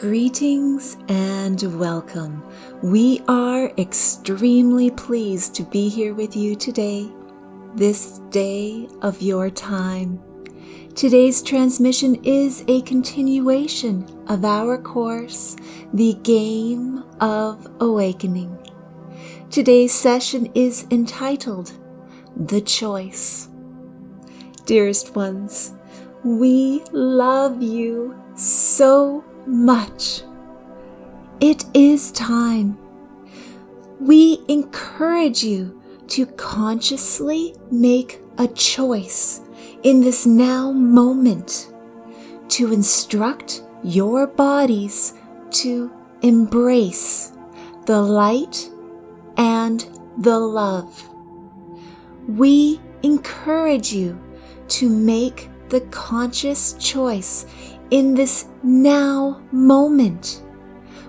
Greetings and welcome. We are extremely pleased to be here with you today, this day of your time. Today's transmission is a continuation of our course, The Game of Awakening. Today's session is entitled, The Choice. Dearest ones, we love you so much. It is time. We encourage you to consciously make a choice in this now moment to instruct your bodies to embrace the light and the love. We encourage you to make the conscious choice in this now moment.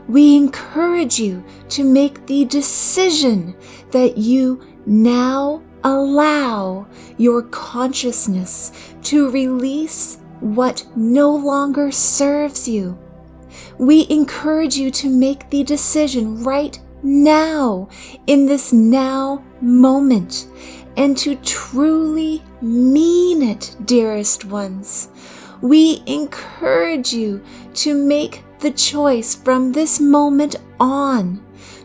We encourage you to make the decision that you now allow your consciousness to release what no longer serves you. We encourage you to make the decision right now, in this now moment, and to truly mean it, dearest ones. We encourage you to make the choice from this moment on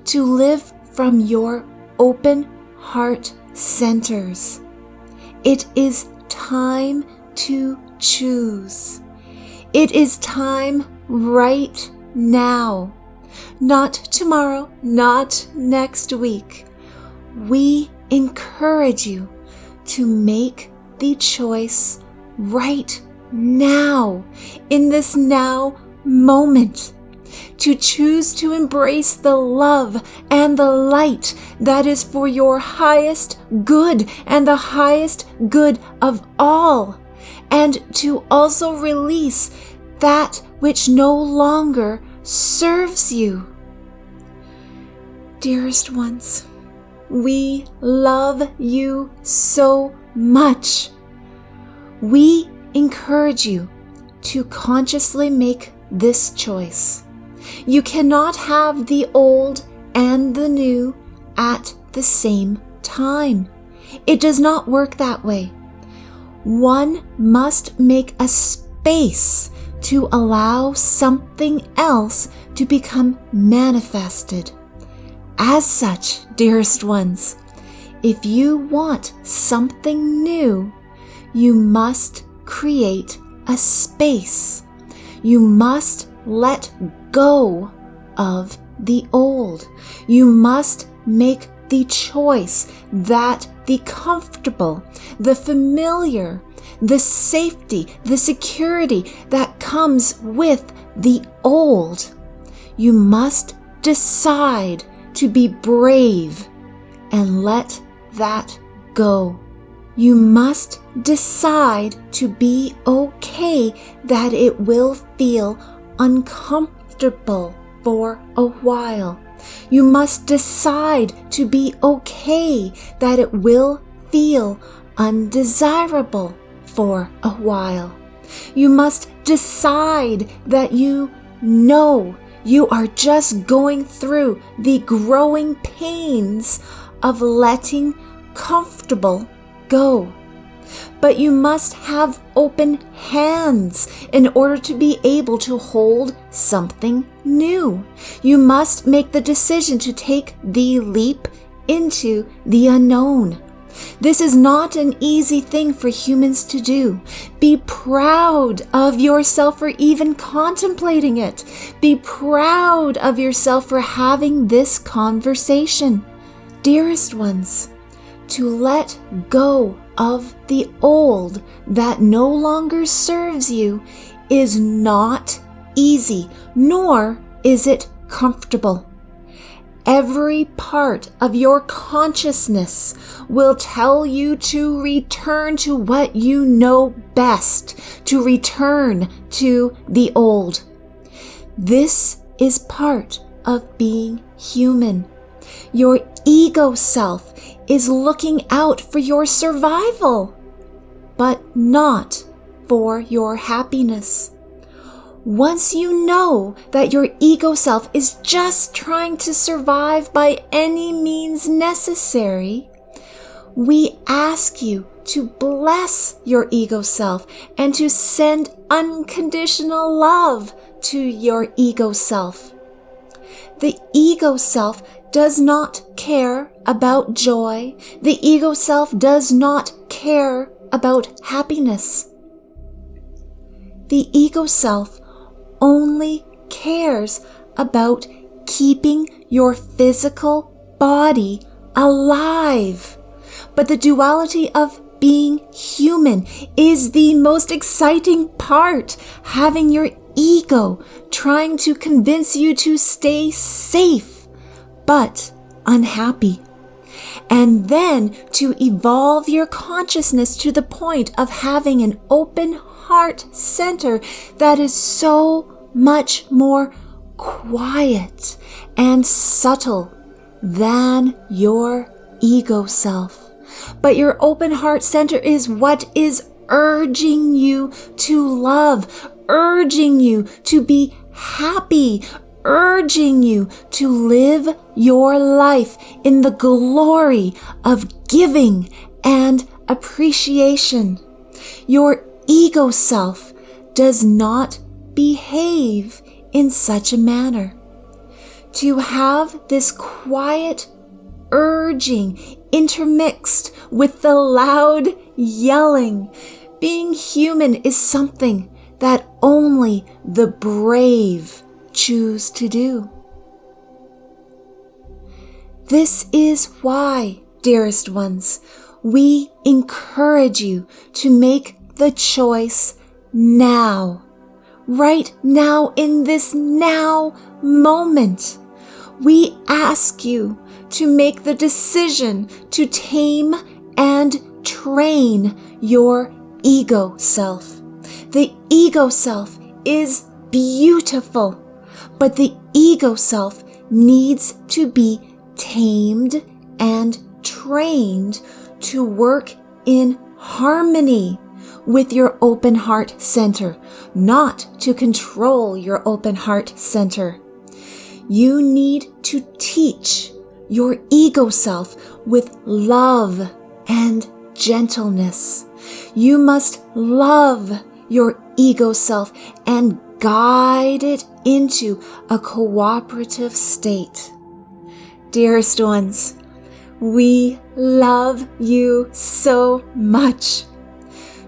to live from your open heart centers. It is time to choose. It is time right now. Not tomorrow, not next week. We encourage you to make the choice right now, in this now moment, to choose to embrace the love and the light that is for your highest good and the highest good of all, and to also release that which no longer serves you. Dearest ones, we love you so much. We encourage you to consciously make this choice. You cannot have the old and the new at the same time. It does not work that way. One must make a space to allow something else to become manifested. As such, dearest ones, if you want something new, you must create a space. You must let go of the old. You must make the choice that the comfortable, the familiar, the safety, the security that comes with the old. You must decide to be brave and let that go. You must decide to be okay that it will feel uncomfortable for a while. You must decide to be okay that it will feel undesirable for a while. You must decide that you know you are just going through the growing pains of letting comfortable go. But you must have open hands in order to be able to hold something new. You must make the decision to take the leap into the unknown. This is not an easy thing for humans to do. Be proud of yourself for even contemplating it. Be proud of yourself for having this conversation. Dearest ones, to let go of the old that no longer serves you is not easy, nor is it comfortable. Every part of your consciousness will tell you to return to what you know best, to return to the old. This is part of being human. Your ego self is looking out for your survival, but not for your happiness. Once you know that your ego self is just trying to survive by any means necessary, we ask you to bless your ego self and to send unconditional love to your ego self. The ego self does not care about joy. The ego self does not care about happiness. The ego self only cares about keeping your physical body alive. But the duality of being human is the most exciting part, having your ego trying to convince you to stay safe, but unhappy. And then to evolve your consciousness to the point of having an open heart center that is so much more quiet and subtle than your ego self. But your open heart center is what is urging you to love, urging you to be happy, urging you to live your life in the glory of giving and appreciation. Your ego self does not behave in such a manner. To have this quiet urging intermixed with the loud yelling, being human is something that only the brave choose to do. This is why, dearest ones, we encourage you to make the choice now, right now in this now moment. We ask you to make the decision to tame and train your ego self. The ego self is beautiful, but the ego self needs to be tamed and trained to work in harmony with your open heart center, not to control your open heart center. You need to teach your ego self with love and gentleness. You must love your ego self and guide it into a cooperative state. Dearest ones, we love you so much.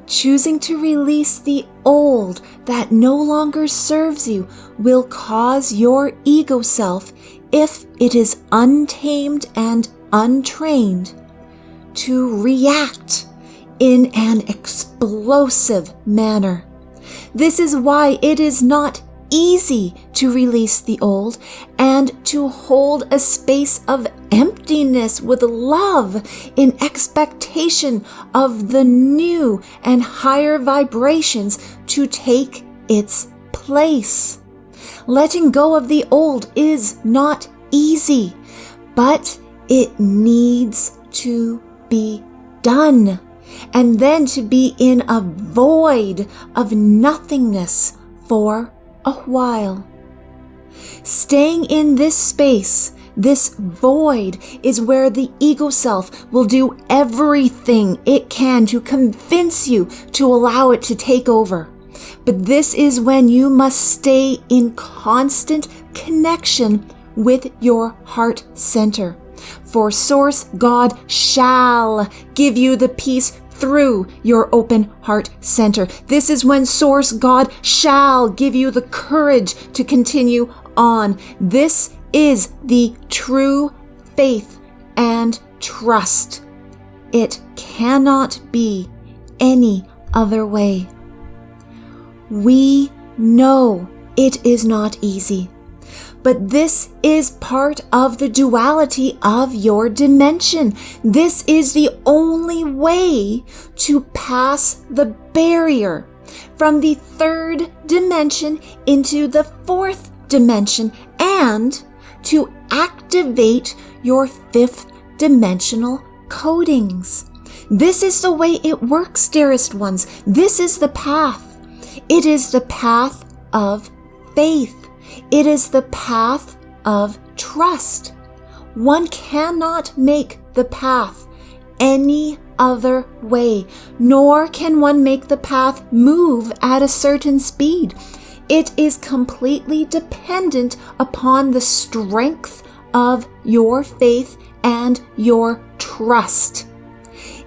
Choosing to release the old that no longer serves you will cause your ego self, if it is untamed and untrained, to react in an explosive manner. This is why it is not easy to release the old and to hold a space of emptiness with love in expectation of the new and higher vibrations to take its place. Letting go of the old is not easy, but it needs to be done, and then to be in a void of nothingness for a while. Staying in this space, this void, is where the ego self will do everything it can to convince you to allow it to take over. But this is when you must stay in constant connection with your heart center. For Source God shall give you the peace through your open heart center. This is when Source God shall give you the courage to continue on. This is the true faith and trust. It cannot be any other way. We know it is not easy, but this is part of the duality of your dimension. This is the only way to pass the barrier from the third dimension into the fourth dimension and to activate your fifth dimensional codings. This is the way it works, dearest ones. This is the path. It is the path of faith. It is the path of trust. One cannot make the path any other way, nor can one make the path move at a certain speed. It is completely dependent upon the strength of your faith and your trust.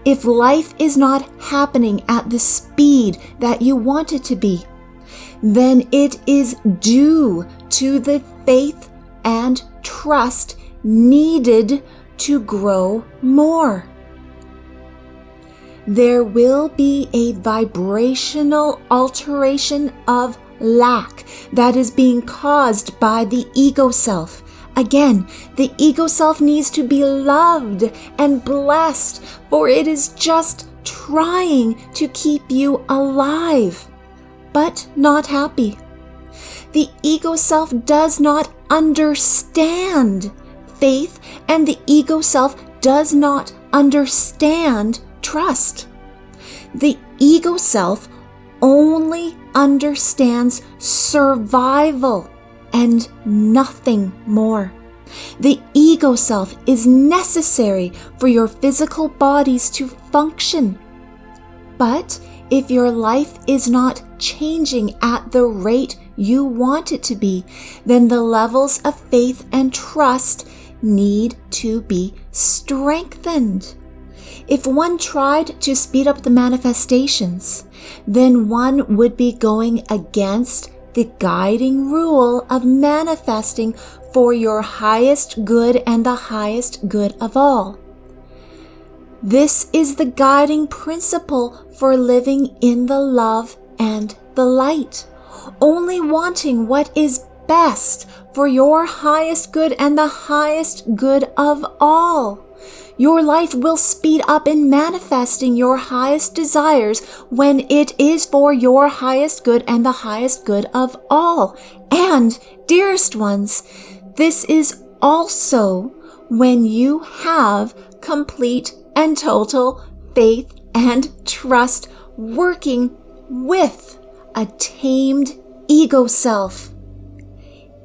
If life is not happening at the speed that you want it to be, then it is due to the faith and trust needed to grow more. There will be a vibrational alteration of lack that is being caused by the ego self. Again, the ego self needs to be loved and blessed, for it is just trying to keep you alive, but not happy. The ego self does not understand faith, and the ego self does not understand trust. The ego self only understands survival and nothing more. The ego self is necessary for your physical bodies to function. But if your life is not changing at the rate you want it to be, then the levels of faith and trust need to be strengthened. If one tried to speed up the manifestations, then one would be going against the guiding rule of manifesting for your highest good and the highest good of all. This is the guiding principle for living in the love and the light, only wanting what is best for your highest good and the highest good of all. Your life will speed up in manifesting your highest desires when it is for your highest good and the highest good of all. And, dearest ones, this is also when you have complete and total faith and trust working with a tamed ego self.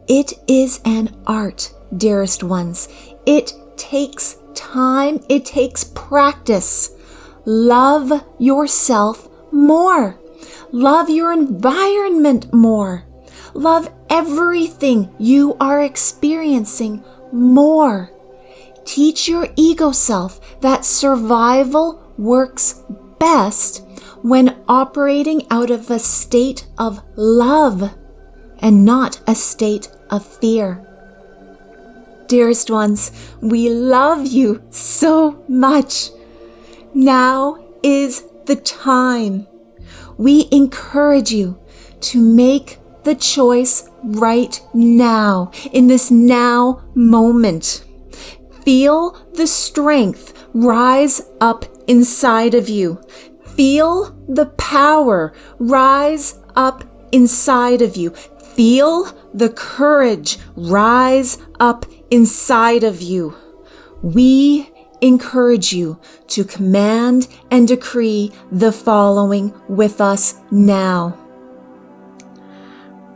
It is an art, dearest ones. It takes time, it takes practice. Love yourself more. Love your environment more. Love everything you are experiencing more. Teach your ego self that survival works best when operating out of a state of love and not a state of fear. Dearest ones, we love you so much. Now is the time. We encourage you to make the choice right now, in this now moment. Feel the strength rise up inside of you. Feel the power rise up inside of you. Feel the courage rise up inside of you. We encourage you to command and decree the following with us now.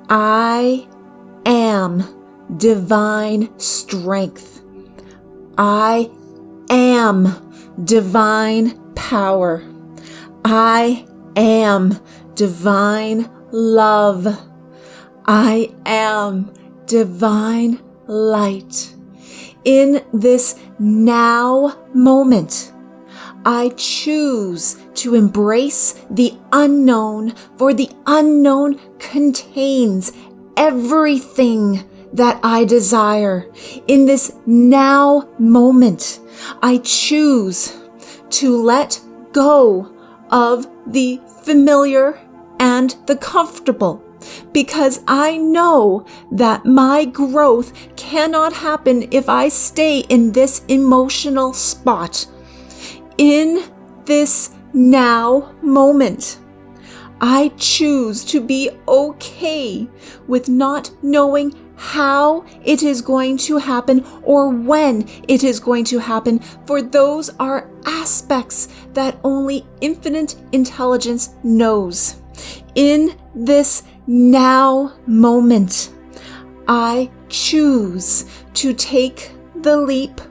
I am divine strength. I am divine power. I am divine love. I am divine light. In this now moment, I choose to embrace the unknown, for the unknown contains everything that I desire. In this now moment, I choose to let go of the familiar and the comfortable, because I know that my growth cannot happen if I stay in this emotional spot. In this now moment, I choose to be okay with not knowing how it is going to happen or when it is going to happen, for those are aspects that only infinite intelligence knows. In this now moment, I choose to take the leap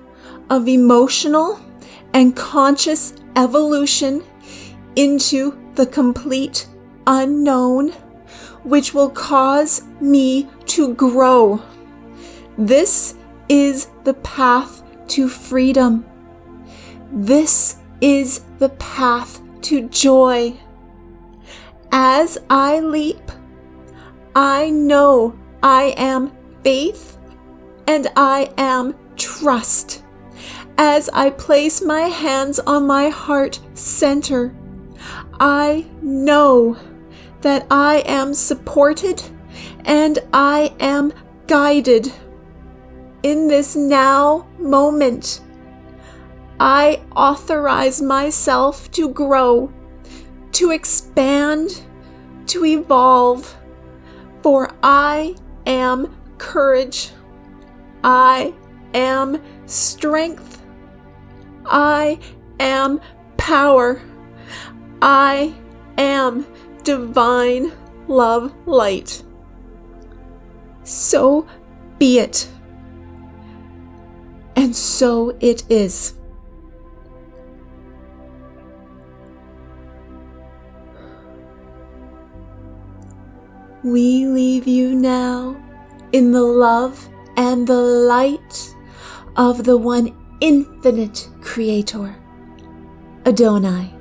of emotional and conscious evolution into the complete unknown, which will cause me to grow. This is the path to freedom. This is the path to joy. As I leap, I know I am faith and I am trust. As I place my hands on my heart center, I know that I am supported and I am guided. In this now moment, I authorize myself to grow, to expand, to evolve, for I am courage. I am strength. I am power. I am divine love light. So be it. And so it is. We leave you now in the love and the light of the one infinite Creator, Adonai.